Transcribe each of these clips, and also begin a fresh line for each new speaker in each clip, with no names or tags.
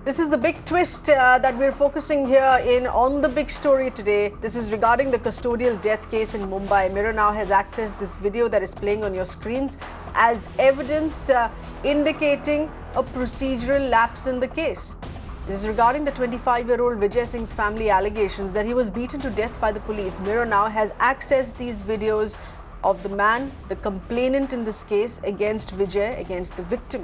This is the big twist that we're focusing here in on the big story today. This is regarding the custodial death case in Mumbai. Mirror now has accessed this video that is playing on your screens as evidence indicating a procedural lapse in the case. This is regarding the 25-year-old Vijay Singh's family allegations that he was beaten to death by the police. Mirror now has accessed these videos of the man, the complainant in this case, against Vijay, against the victim,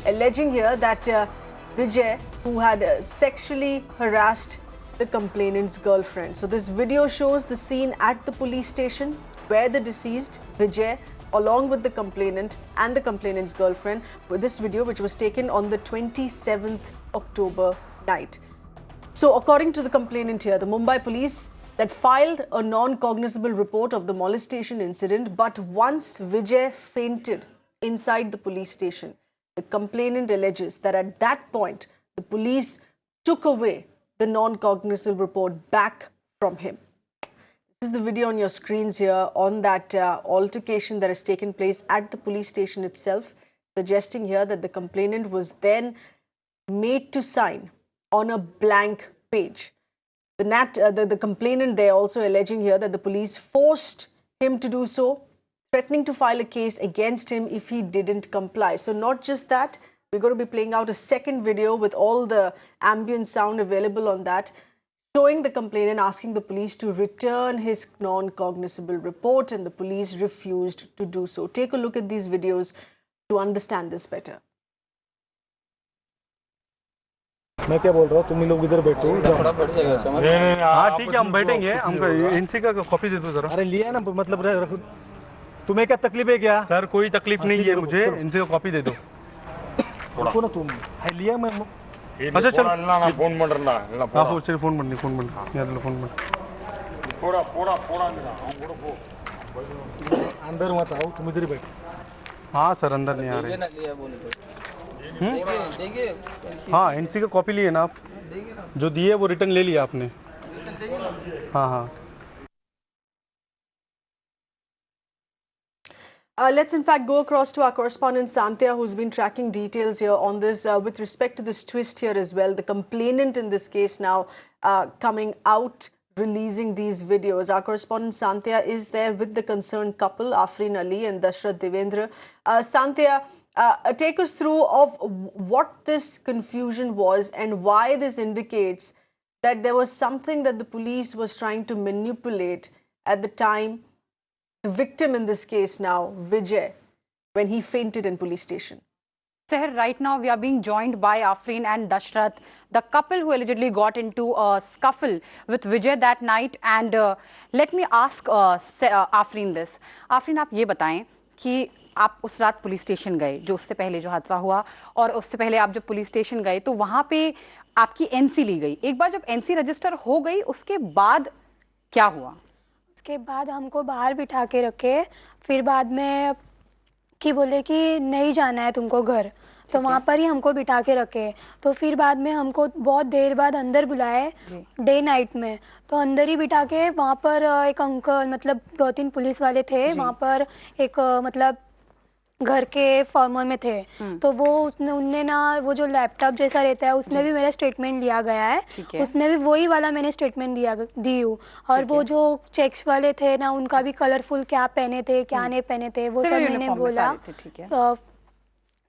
alleging here that Vijay, who had sexually harassed the complainant's girlfriend. So this video shows the scene at the police station where the deceased, Vijay, along with the complainant and the complainant's girlfriend, with this video which was taken on the 27th October night. So according to the complainant here, the Mumbai Police that filed a non-cognizable report of the molestation incident, but once Vijay fainted inside the police station, the complainant alleges that at that point, the police took away the non-cognizable report back from him. This is the video on your screens here on that altercation that has taken place at the police station itself, suggesting here that the complainant was then made to sign on a blank page. The complainant there also alleging here that the police forced him to do so, threatening to file a case against him if he didn't comply. So not just that, we're going to be playing out a second video with all the ambient sound available on that, showing the complainant asking the police to return his non-cognizable report, and the police refused to do so. Take a look at these videos to understand this better.
मैं क्या बोल रहा हूँ, तुम लोग इधर बैठो।
हाँ ठीक है, हम बैठेंगे। हमको एनसी का कॉपी दे दो जरा।
अरे लिया ना, मतलब तुम्हें क्या तकलीफ है क्या?
सर कोई तकलीफ नहीं है मुझे, इनसे कॉपी दे दो।
रुको ना तुम, लिया मैं।
अच्छा चलो
ना फोन बन रहा है।
हाँ चलिए फोन बन याद लो फोन बन।
पूरा
अंदर मत आओ, तुम इधर ही बैठो।
हाँ सर अंदर नहीं आ रहे। हाँ एनसी का कॉपी लिए ना आप, जो दिए वो रिटर्न ले लिया आपने। हाँ हाँ।
Let's in fact go across to our correspondent Santia, who's been tracking details here on this with respect to this twist here as well. The complainant in this case now coming out, releasing these videos. Our correspondent Santia is there with the concerned couple, Afrin Ali and Dashrath Devendra. Santia, take us through of what this confusion was and why this indicates that there was something that the police was trying to manipulate at the time. The victim in this case now, Vijay, when he fainted in police station.
Sir, right now we are being joined by Afrin and Dashrath, the couple who allegedly got into a scuffle with Vijay that night. And let me ask Afrin this. Afrin, आप ये बताएं कि आप उस रात police station गए, जो उससे पहले जो हादसा हुआ, और उससे पहले आप जब पुलिस स्टेशन गए तो वहाँ पे आपकी एनसी ली गई। एक बार जब एनसी रजिस्टर हो गई, उसके बाद क्या हुआ?
उसके बाद हमको बाहर बिठा के रखे, फिर बाद में कि बोले कि नहीं जाना है तुमको घर, तो वहाँ पर ही हमको बिठा के रखे। तो फिर बाद में हमको बहुत देर बाद अंदर बुलाए, डे नाइट में, तो अंदर ही बिठा के वहाँ पर एक अंकल, मतलब 2-3 पुलिस वाले थे वहाँ पर, एक मतलब घर के फॉर्मर में थे। तो वो उनने ना वो जो लैपटॉप जैसा रहता है उसमें भी मेरा स्टेटमेंट लिया गया है, उसमें भी वही वाला मैंने स्टेटमेंट दी हूँ। और वो जो चेक्स वाले थे ना, उनका भी कलरफुल क्या पहने थे क्या नहीं पहने थे वो सब मैंने बोला,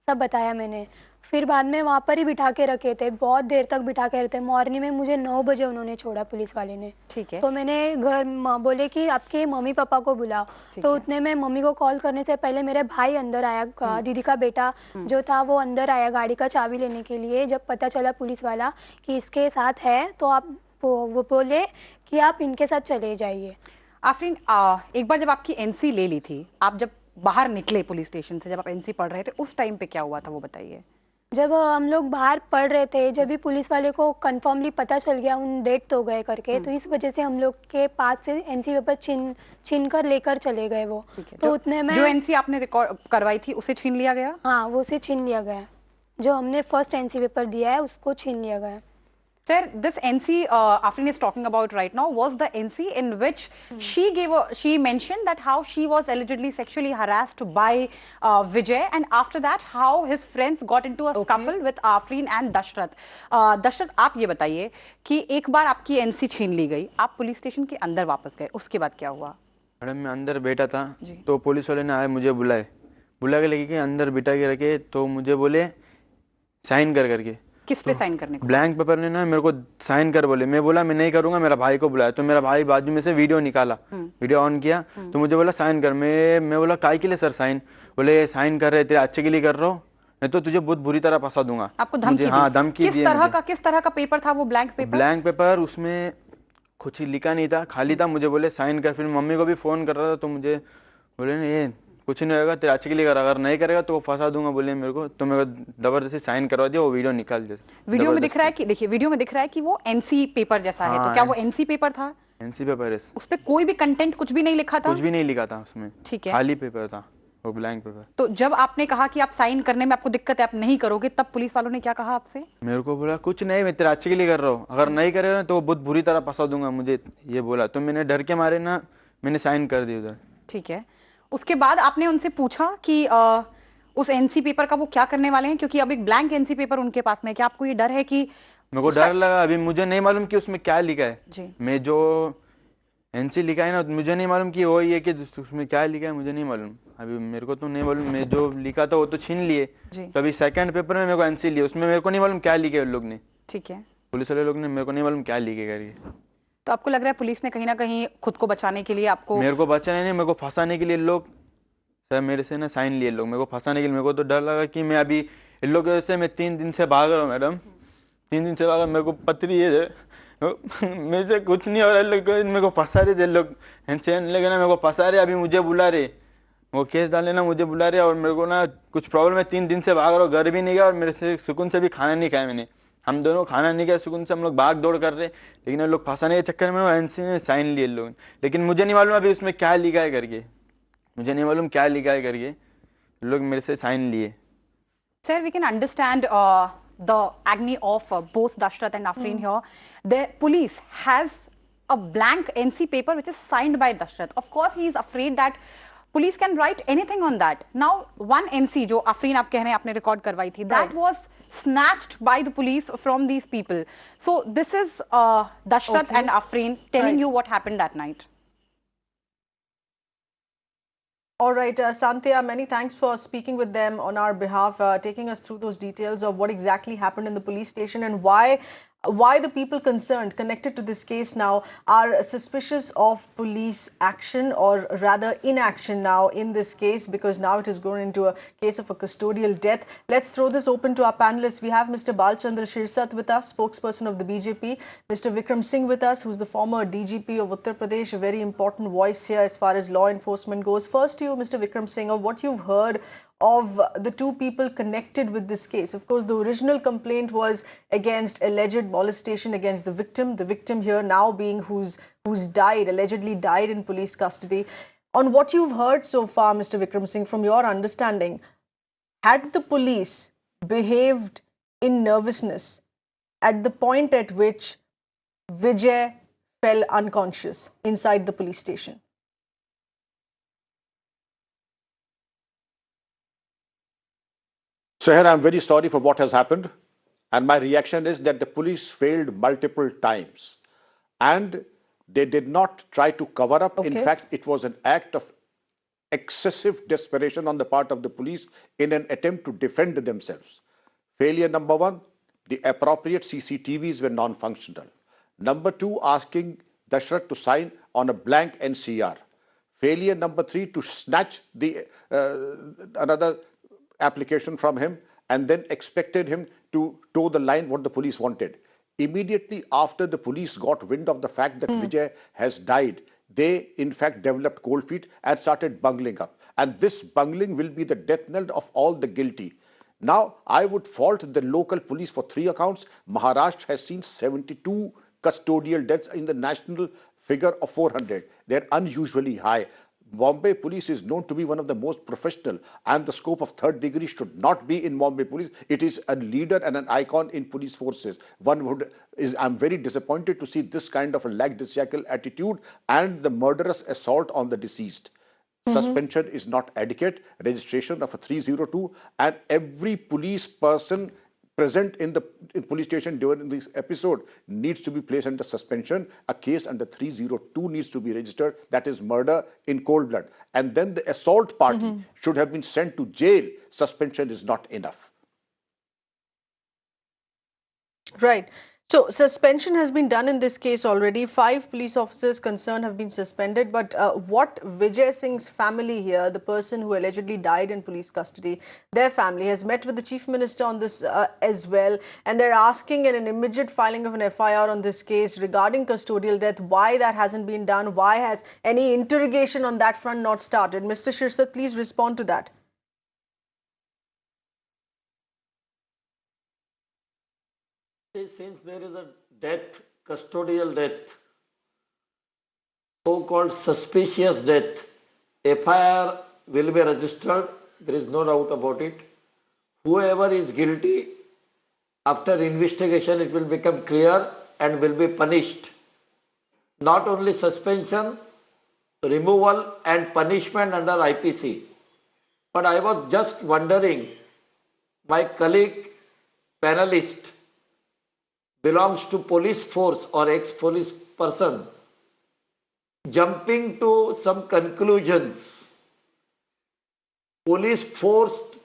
सब बताया मैंने। फिर बाद में वहाँ पर ही बिठा के रखे थे, बहुत देर तक बिठा के रखे थे। मॉर्निंग में मुझे 9 बजे उन्होंने छोड़ा पुलिस वाले ने। ठीक है। तो मैंने घर बोले कि आपके मम्मी पापा को बुलाओ, तो उतने में मम्मी को कॉल करने से पहले मेरे भाई अंदर आया, दीदी का बेटा जो था वो अंदर आया गाड़ी का चाबी लेने के लिए। जब पता चला पुलिस वाला कि इसके साथ है, तो आप वो बोले कि आप इनके साथ चले जाइए।
आफरीन, एक बार जब आपकी एनसी ले ली थी, आप जब बाहर निकले पुलिस स्टेशन से, जब आप एनसी पढ़ रहे थे, उस टाइम पे क्या हुआ था वो बताइए।
जब हम लोग बाहर पढ़ रहे थे, जब भी पुलिस वाले को कंफर्मली पता चल गया उन डेट तो गए करके, तो इस वजह से हम लोग के पास से एनसी पेपर छीन कर लेकर चले गए वो। तो उतने में
जो एनसी आपने रिकॉर्ड करवाई थी उसे छीन लिया गया?
हाँ, वो उसे छीन लिया गया। जो हमने फर्स्ट एनसी पेपर दिया है उसको छीन लिया गया।
Sir, this NC Afrin is talking about right now was the NC in which she mentioned that how she was allegedly sexually harassed by Vijay, and after that how his friends got into a scuffle with Afrin and Dashrath. Dashrath, आप ये बताइए कि एक बार आपकी NC छीन ली गई, आप police station के अंदर वापस गए, उसके बाद क्या हुआ?
मैडम मैं अंदर बैठा था तो पुलिस वाले ने आए मुझे बुला के लेके के अंदर बिठा के रखे, तो मुझे बोले साइन करके।
किस पे साइन करने को?
ब्लैंक पेपर ने ना मेरे को साइन कर बोले, मैं बोला मैं नहीं करूंगा, मेरा भाई को बुलाया, तो मेरा भाई बाजू में से वीडियो निकाला, वीडियो ऑन किया, तो मुझे बोला साइन कर। मैं बोला काय के लिए सर साइन? बोले साइन कर रहे तेरे अच्छे के लिए कर रहा हूँ, नहीं तो तुझे बहुत बुरी तरह फंसा दूंगा।
आपको धमकी दी?
हाँ धमकी दी।
किस तरह का पेपर था वो ब्लैंक पेपर?
ब्लैंक पेपर, उसमें कुछ लिखा नहीं था, खाली था। मुझे बोले साइन कर, फिर मम्मी को भी फोन कर रहा था तो मुझे बोले नहीं ये कुछ नहीं होगा, तेरे अच्छे के लिए कर, अगर नहीं करेगा तो फंसा दूंगा बोले मेरे को, तो मेरे को जबरदस्ती साइन करवा दिया, वो वीडियो निकाल दिया।
वीडियो में दिख रहा है कि देखिए वीडियो में दिख रहा है कि वो एनसी पेपर जैसा है, तो क्या वो एनसी पेपर था?
एनसी पेपर है,
उस पे कोई भी कंटेंट कुछ भी नहीं लिखा था?
कुछ भी नहीं लिखा था उसमें,
ठीक है,
खाली पेपर था वो ब्लैंक पेपर।
तो जब आपने कहा कि आप साइन करने में आपको दिक्कत है, आप नहीं करोगे, तब पुलिस वालों ने क्या कहा आपसे?
मेरे को बोला कुछ नहीं, मैं तेरे अच्छे के लिए कर रहा हूँ, अगर नहीं करेगा तो बहुत बुरी तरह फंसा दूंगा, मुझे ये बोला। तो मैंने डर के मारे ना मैंने साइन कर दिया उधर।
ठीक है, उसके बाद आपने उनसे पूछा कि उस एनसी पेपर का वो क्या करने वाले हैं, क्योंकि अब एक ब्लैंक एनसी पेपर उनके पास में, क्या आपको ये डर है कि?
मेरे को डर लगा, अभी मुझे नहीं मालूम कि उसमें क्या लिखा है
जी।
मैं जो एनसी लिखा है ना, मुझे नहीं मालूम कि वो ये कि उसमें क्या लिखा है, मुझे नहीं मालूम, अभी मेरे को तो नहीं मालूम। मैं जो लिखा था वो तो छीन लिए, तो अभी सेकंड पेपर में मेरे को एनसी लिए, उसमें मेरे को नहीं मालूम क्या लिखे उन लोग ने।
ठीक है,
पुलिस वाले लोग ने, मेरे को नहीं मालूम क्या लिखे करके।
तो आपको लग रहा है पुलिस ने कहीं ना कहीं खुद को बचाने के लिए आपको?
मेरे को बचाने नहीं, मेरे को फंसाने के लिए लोग सर मेरे से ना साइन लिए लोग, मेरे को फंसाने के लिए। मेरे को तो डर लगा कि मैं अभी इन लोगों की वजह से मैं 3 दिन से भाग रहा हूँ मैडम, 3 दिन से भाग, मेरे को पथरी है मेरे से कुछ नहीं हो रहा, लोग मेरे को फंसा रहे थे लोग, एनसीएन लेके ना मेरे को फंसा रहे, अभी मुझे बुला रहे, वो केस डालने ना मुझे बुला रहे, और मेरे को ना कुछ प्रॉब्लम है, 3 दिन से भाग रहा हूँ, घर भी नहीं गया और मेरे से सुकून से भी खाना नहीं खाया मैंने, हम दोनों खाना नहीं खाया सुकून से, हम लोग भाग दौड़ कर रहे, लेकिन लोग फंसाने के चक्कर में एनसी ने साइन लिए लोग, लेकिन मुझे नहीं मालूम अभी उसमें क्या लिखा है करके, मुझे नहीं मालूम क्या लिखा है करके, लोग मेरे से साइन लिए।
Sir, we can understand the agony of both Dashrath and Afrin here. The police has a blank NC paper which is signed by Dashrath. Of course, he is afraid that police can write anything on that. Now, one NC जो Afrin आप कह रहे हैं आपने record करवाई थी, that was snatched by the police from these people. So this is Dashrath and Afrin telling you what happened that night.
All right, Santia, many thanks for speaking with them on our behalf, taking us through those details of what exactly happened in the police station and why the people concerned connected to this case now are suspicious of police action, or rather inaction now in this case, because now it has grown into a case of a custodial death. Let's throw this open to our panelists. We have Mr. Balchandra Shirsat with us, spokesperson of the BJP, Mr. Vikram Singh with us, who's the former DGP of Uttar Pradesh, a very important voice here as far as law enforcement goes. First to you, Mr. Vikram Singh, of what you've heard of the two people connected with this case. Of course, the original complaint was against alleged molestation against the victim here now being who's allegedly died in police custody. On what you've heard so far, Mr. Vikram Singh, from your understanding, had the police behaved in nervousness at the point at which Vijay fell unconscious inside the police station?
Sahir, I'm very sorry for what has happened, and my reaction is that the police failed multiple times and they did not try to cover up. In fact, it was an act of excessive desperation on the part of the police in an attempt to defend themselves. Failure number 1, the appropriate CCTVs were non-functional. Number 2, asking Dashrath to sign on a blank NCR. Failure number 3, to snatch the another application from him and then expected him to toe the line what the police wanted. Immediately after the police got wind of the fact that Vijay has died, they in fact developed cold feet and started bungling up. And this bungling will be the death knell of all the guilty. Now, I would fault the local police for 3 accounts. Maharashtra has seen 72 custodial deaths in the national figure of 400. They're unusually high. Mumbai Police is known to be one of the most professional, and the scope of third degree should not be in Mumbai Police. It is a leader and an icon in police forces. I'm very disappointed to see this kind of a lackadaisical attitude and the murderous assault on the deceased. Suspension is not adequate, registration of a 302, and every police person present in the police station during this episode needs to be placed under suspension. A case under 302 needs to be registered, that is murder in cold blood. And then the assault party should have been sent to jail. Suspension is not enough.
Right. So suspension has been done in this case already. 5 police officers concerned have been suspended. But what Vijay Singh's family here, the person who allegedly died in police custody, their family has met with the Chief Minister on this as well. And they're asking an immediate filing of an FIR on this case regarding custodial death. Why that hasn't been done? Why has any interrogation on that front not started? Mr. Shirsat, please respond to that.
Since there is a death, custodial death, so-called suspicious death, FIR will be registered, there is no doubt about it. Whoever is guilty, after investigation it will become clear and will be punished. Not only suspension, removal and punishment under IPC. But I was just wondering, my colleague panelist belongs to police force or ex-police person, jumping to some conclusions. Police forced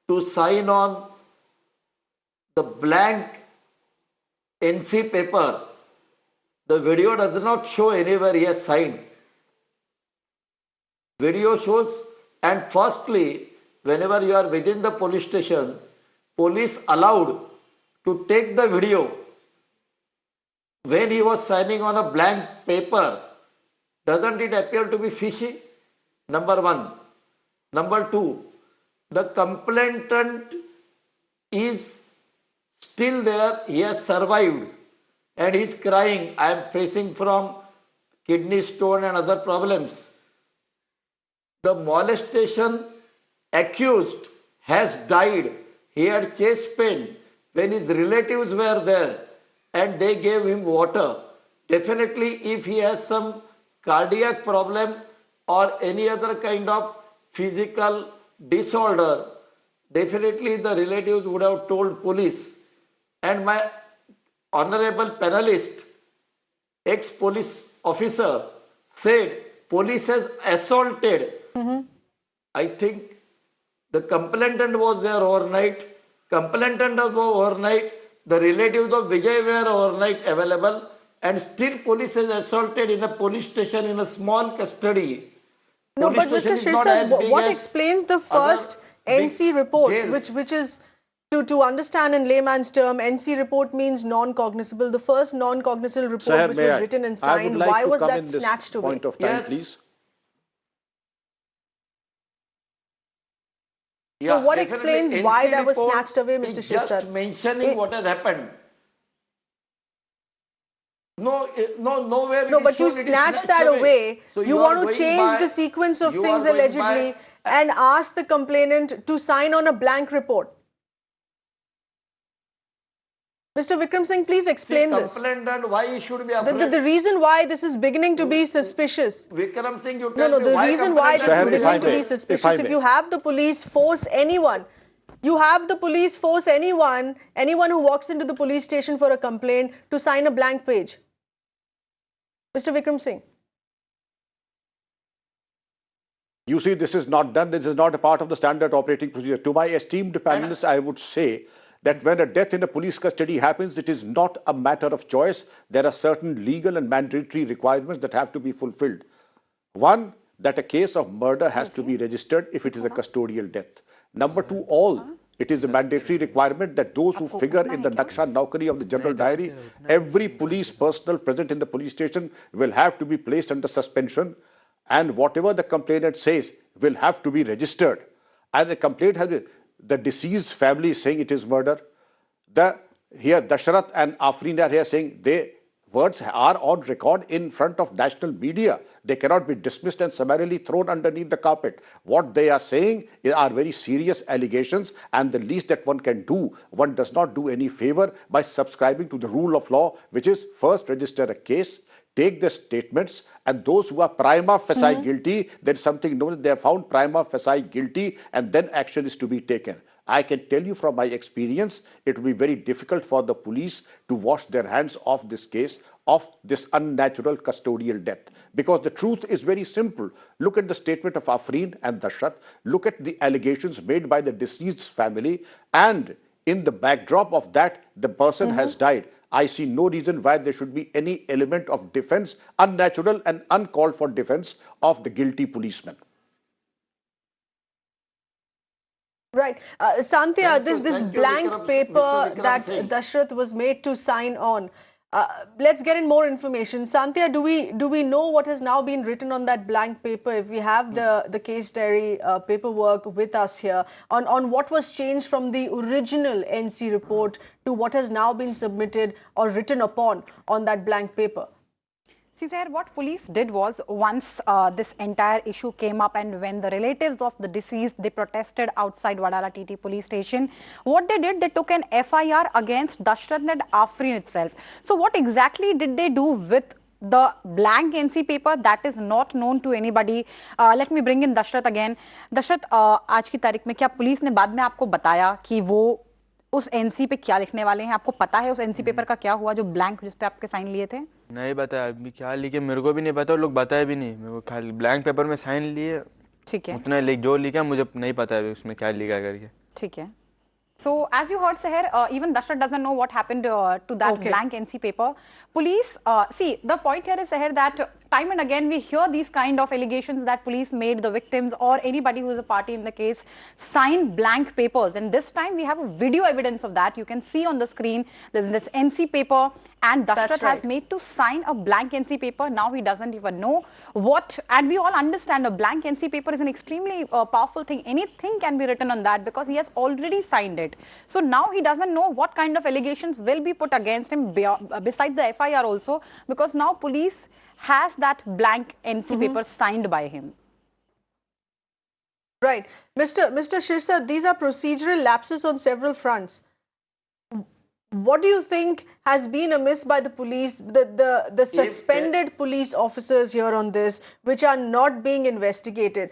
to sign on the blank NC paper. The video does not show anywhere he has signed. Video shows, and firstly, whenever you are within the police station, police allowed to take the video when he was signing on a blank paper. Doesn't it appear to be fishy? Number one. Number two, the complainant is still there, he has survived and he is crying, I am facing from kidney stone and other problems. The molestation accused has died, he had chest pain when his relatives were there and they gave him water. Definitely if he has some cardiac problem or any other kind of physical disorder, definitely the relatives would have told police. And my honorable panelist, ex-police officer, said police has assaulted. I think the complainant was there overnight, complainant was overnight, the relatives of Vijay were overnight available, and still police has assaulted in a police station in a small custody.
No, but Mr. Shirsat, what explains the first NC report, which is, to understand in layman's term, NC report means non-cognizable. The first non-cognizable report
Sir,
which was written and signed, why was that snatched away?
Point of time, please.
Yeah, so what explains why that was snatched away, Mr. Shirsat?
Just mentioning what has happened. Nowhere.
No, but you snatched that away. So you want to change the sequence of things allegedly and ask the complainant to sign on a blank report. Mr. Vikram Singh, please explain this.
Complainant, why he should be afraid?
The reason why this is beginning to be suspicious.
Vikram Singh, you tell
me the reason why this is beginning to be suspicious. If you have the police force anyone, anyone who walks into the police station for a complaint to sign a blank page. Mr. Vikram Singh.
You see, this is not done. This is not a part of the standard operating procedure. To my esteemed panelists, I would say that when a death in a police custody happens, it is not a matter of choice. There are certain legal and mandatory requirements that have to be fulfilled. One, that a case of murder has to be registered if it is a custodial death. Number two, it is a mandatory requirement that those who figure in the Naksha Naukari of the General Diary, every police personnel present in the police station will have to be placed under suspension, and whatever the complainant says will have to be registered. And the complaint has been, the deceased family is saying it is murder. Here Dashrath and Afrin are here saying they words are on record in front of national media. They cannot be dismissed and summarily thrown underneath the carpet. What they are saying are very serious allegations, and the least that one can do, one does not do any favor by subscribing to the rule of law, which is first register a case, take the statements, and those who are prima facie guilty, there is something known as they are found prima facie guilty, and then action is to be taken. I can tell you from my experience, it will be very difficult for the police to wash their hands off this case of this unnatural custodial death. Because the truth is very simple. Look at the statement of Afrin and Dashrath. Look at the allegations made by the deceased's family. And in the backdrop of that, the person has died. I see no reason why there should be any element of defense, unnatural and uncalled for defense of the guilty policeman.
Right. Santia, this blank
Mr.
paper
Vikram
that
Singh.
Dashrath was made to sign on. Let's get in more information. Santia, do we know what has now been written on that blank paper? If we have the case diary paperwork with us here on what was changed from the original NC report to what has now been submitted or written upon on that blank paper.
See, sir, what police did was once this entire issue came up and when the relatives of the deceased, they protested outside Wadala TT police station, what they did, they took an FIR against Dashrath and Afrin itself. So what exactly did they do with the blank NC paper? That is not known to anybody. Let me bring in Dashrath again. Dashrath, आज की तारीख में क्या police ने बाद में आपको बताया कि वो उस एनसी पे क्या लिखने वाले हैं? आपको पता है उस एनसी पेपर का क्या हुआ जो ब्लैंक जिस पे आपके साइन लिए थे?
नहीं बताया अभी, क्या लिखे मेरे को भी नहीं पता, और लोग बताए भी नहीं मेरे को, खाली ब्लैंक पेपर में साइन लिए,
ठीक है,
उतना जो लिखा मुझे नहीं पता है उसमें क्या लिखा करके।
ठीक है. So, as you heard, Seher, even Dashrath doesn't know what happened to that blank NC paper. Police, see, the point here is, Seher, that time and again we hear these kind of allegations that police made the victims or anybody who is a party in the case sign blank papers. And this time we have a video evidence of that. You can see on the screen, there's this NC paper and Dashrath has made to sign a blank NC paper. Now he doesn't even know what, and we all understand a blank NC paper is an extremely powerful thing. Anything can be written on that because he has already signed it. So now he doesn't know what kind of allegations will be put against him besides the FIR also, because now police has that blank NC paper signed by him.
Right. Mr. Shirsa, these are procedural lapses on several fronts. What do you think has been amiss by the police, the suspended police officers here on this, which are not being investigated?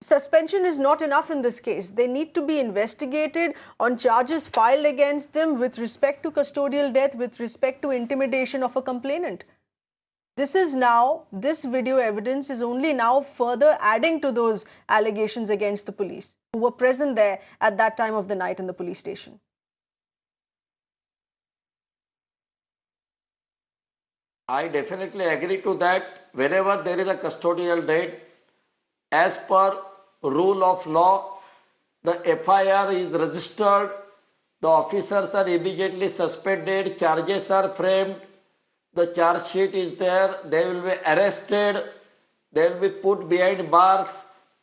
Suspension is not enough in this case. They need to be investigated on charges filed against them with respect to custodial death, with respect to intimidation of a complainant. This is now, this video evidence is only now further adding to those allegations against the police who were present there at that time of the night in the police station.
I definitely agree to that. Whenever there is a custodial death, as per rule of law, the FIR is registered, the officers are immediately suspended, charges are framed, the charge sheet is there, they will be arrested, they will be put behind bars,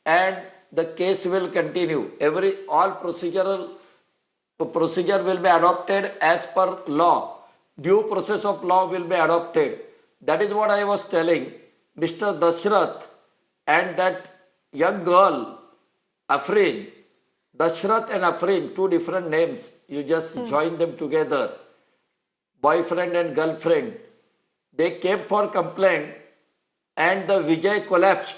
and the case will continue. All procedure will be adopted as per law. Due process of law will be adopted. That is what I was telling. Mr. Dashrath and that young girl, Afrin, Dashrath and Afrin, two different names. You just join them together. Boyfriend and girlfriend. They came for complaint and the Vijay collapsed.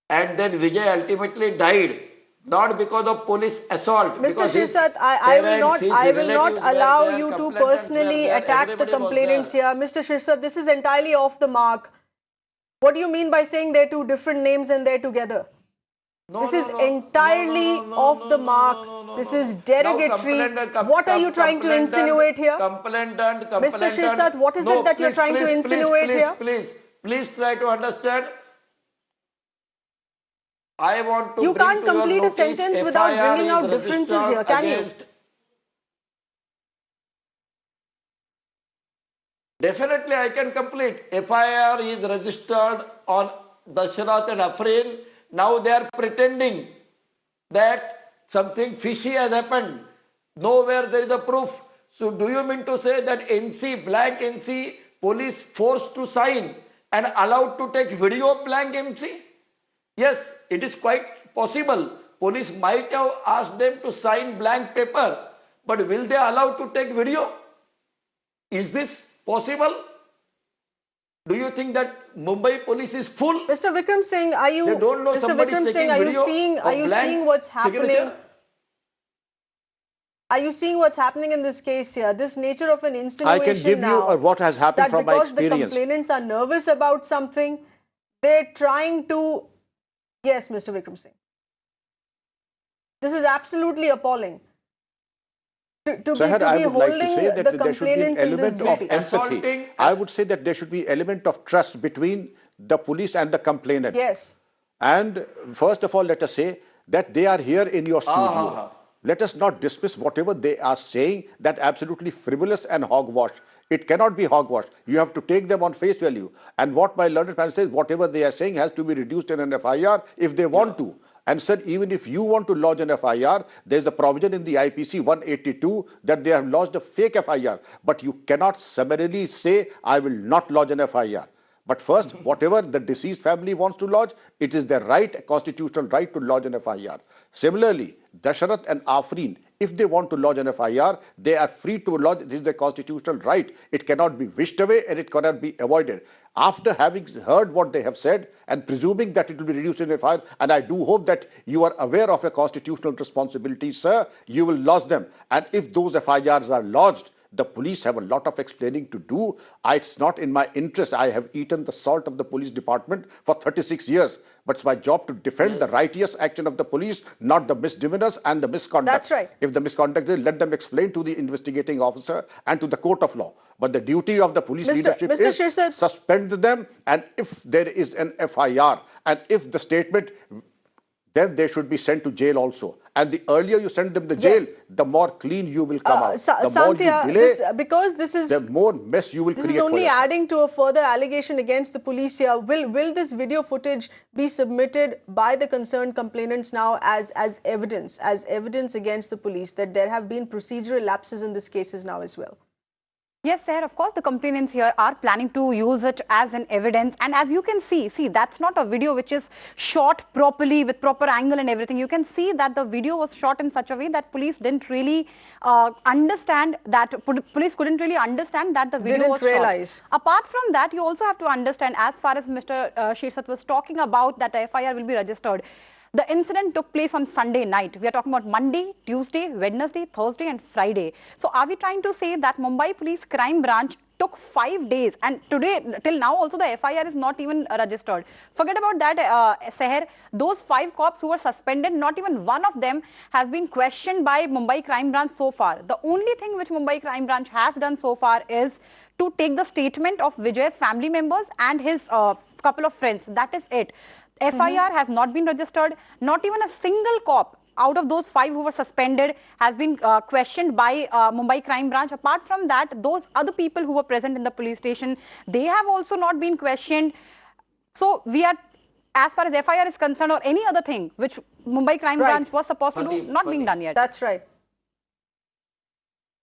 And then Vijay ultimately died. Not because of police assault.
Mr. Shirsat, I will not allow you to personally attack the complainants here. Mr. Shirsat, this is entirely off the mark. What do you mean by saying they're two different names and they're together? This is entirely off the mark. This is derogatory. What are you trying to insinuate here? Mr. Shirsat, what is it that you're trying to insinuate here?
Please try to understand. I want to
You can't complete a sentence without bringing out differences here, can you?
Definitely I can complete. FIR is registered on Dashrath and Afrin. Now they are pretending that something fishy has happened. Nowhere there is a proof. So do you mean to say that NC, blank NC, police forced to sign and allowed to take video of blank MC? Yes, it is quite possible. Police might have asked them to sign blank paper, but will they allow to take video? Is this possible? Do you think that Mumbai police is full?
Mr. Vikram Singh, are you?
They don't know
Mr.
somebody
Vikram
is
Singh,
taking
are you
video
seeing?
of
Are you
blank
seeing what's happening?
signature?
Are you seeing what's happening in this case here? This nature of an
I
insinuation
can give you
now
what has happened
that
from my
because the
experience.
complainants are nervous about something, they're trying to. Yes, Mr. Vikram Singh. This is absolutely appalling. To
Sahar,
be
I would like to
holding
say
the
that there should be an
complainants in this
element of
video.
empathy.
Assaulting-
I would say that there should be element of trust between the police and the complainant.
Yes.
And first of all, let us say that they are here in your studio. Let us not dismiss whatever they are saying that absolutely frivolous and hogwash. It cannot be hogwash. You have to take them on face value. And what my learned panel says, whatever they are saying has to be reduced in an FIR if they want to. And sir, even if you want to lodge an FIR, there is a provision in the IPC 182 that they have lodged a fake FIR. But you cannot summarily say, I will not lodge an FIR. But first, whatever the deceased family wants to lodge, it is their right, a constitutional right to lodge an FIR. Similarly, Dashrath and Afrin, if they want to lodge an FIR, they are free to lodge. This is their constitutional right. It cannot be wished away and it cannot be avoided. After having heard what they have said and presuming that it will be reduced in FIR, and I do hope that you are aware of your constitutional responsibilities, sir, you will lodge them. And if those FIRs are lodged, the police have a lot of explaining to do. It's not in my interest. I have eaten the salt of the police department for 36 years. But it's my job to defend the righteous action of the police, not the misdemeanors and the misconduct.
That's right.
If the misconduct is, let them explain to the investigating officer and to the court of law. But the duty of the police leadership
Mr.
is
Shirsat,
suspend them. And if there is an FIR and if the statement, then they should be sent to jail also. And the earlier you send them to jail, the more clean you will come out. The more
Santia,
you delay,
because this is
the more mess you will
this
create
is
for
only
yourself.
adding to a further allegation against the police here. Will this video footage be submitted by the concerned complainants now as evidence against the police that there have been procedural lapses in this cases now as well?
Yes, sir. Of course, the complainants here are planning to use it as an evidence. And as you can see, that's not a video which is shot properly with proper angle and everything. You can see that the video was shot in such a way that police didn't really understand that, police couldn't really understand that the video was shot. Apart from that, you also have to understand, as far as Mr. Shirsat was talking about, that the FIR will be registered. The incident took place on Sunday night. We are talking about Monday, Tuesday, Wednesday, Thursday and Friday. So are we trying to say that Mumbai Police Crime Branch took 5 days and today, till now also the FIR is not even registered? Forget about that, Seher. Those 5 cops who were suspended, not even one of them has been questioned by Mumbai Crime Branch so far. The only thing which Mumbai Crime Branch has done so far is to take the statement of Vijay's family members and his couple of friends. That is it. FIR has not been registered. Not even a single cop out of those 5 who were suspended has been questioned by Mumbai Crime Branch. Apart from that, those other people who were present in the police station, they have also not been questioned. So we are, as far as FIR is concerned, or any other thing which Mumbai Crime Branch was supposed to do, not being done yet.
That's right.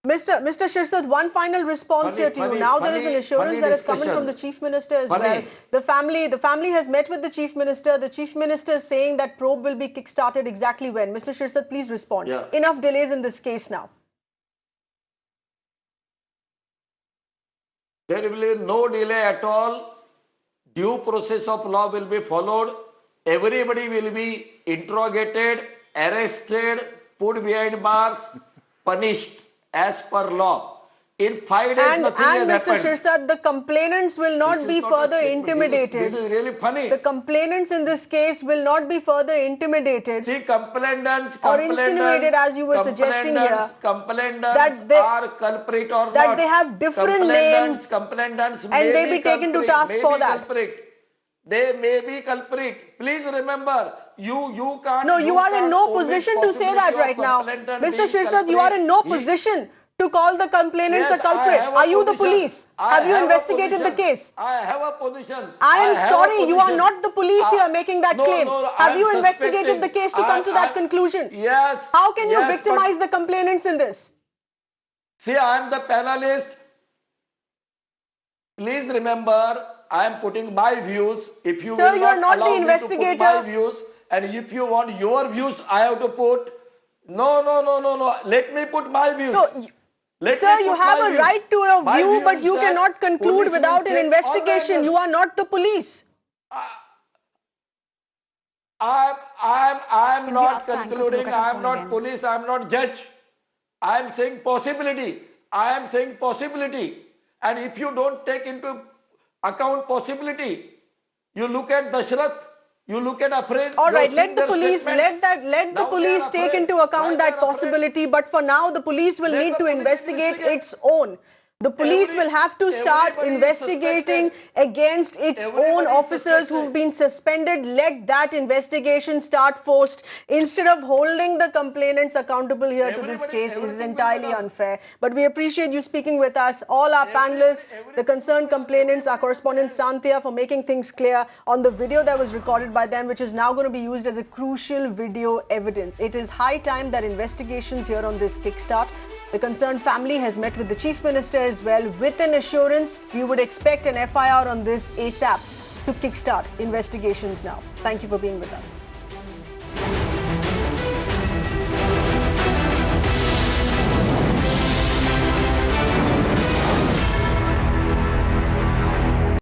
Mr. Shirsat, one final response here to you. Now there is an assurance that is coming from the Chief Minister as well. The family has met with the Chief Minister. The Chief Minister is saying that probe will be kick-started exactly when. Mr. Shirsat, please respond. Enough delays in this case now.
There will be no delay at all. Due process of law will be followed. Everybody will be interrogated, arrested, put behind bars, punished as per law. In 5 days, nothing has
Mr.
happened.
Shirsat, the complainants will not be further intimidated.
This is really funny.
The complainants in this case will not be further intimidated.
See, complainants
or insinuated, as you were suggesting here,
complainants are culprit or
that
not.
they have different names,
complainants
and
may
they be taken to task for that.
They may be culprit. Please remember, you can't.
No, you are in no position to say that right now. Mr. Shirsat, you are in no position to call the complainants a culprit. Are you the police? Have you investigated the case?
I have a position.
I am sorry, you are not the police here making that claim. Have you investigated the case to come to that conclusion?
Yes.
How can you victimize the complainants in this?
See, I am the panelist. Please remember, I am putting my views. If you
Sir,
will
you are not
allow
the
me to put
investigator.
my views, and if you want your views, I have to put. No. Let me put my views.
No, sir, you have a right to a
My
view,
view
but
is
you
that
cannot conclude
police will
without an
take all the
investigation.
angles.
You are not the police.
I am
Can we
not
ask the anchor to
concluding.
look at
I
the
am
phone
not
again?
police. I am not judge. I am saying possibility. I am saying possibility. And if you don't take into account possibility, you look at Dashrath, you look at Afrin.
All
you have
right,
seen
let the
their
police
statements.
let the
Now they
police
are
take
afraid.
into
Why
account
they
that
are afraid?
possibility. But for now, the police will
Let
need
the
to
police
investigate
investigate.
its own. The police will have to start
Everybody is
investigating
suspected.
against its
Everybody
own
is
officers who've
suspected.
been suspended. Let that investigation start first. Instead of holding the complainants accountable here to this case is entirely unfair. But we appreciate you speaking with us, all our panelists, the concerned complainants, our correspondent Santia, for making things clear on the video that was recorded by them, which is now going to be used as a crucial video evidence. It is high time that investigations here on this kickstart. The concerned family has met with the Chief Minister as well with an assurance you would expect an FIR on this ASAP to kickstart investigations now. Thank you for being with us.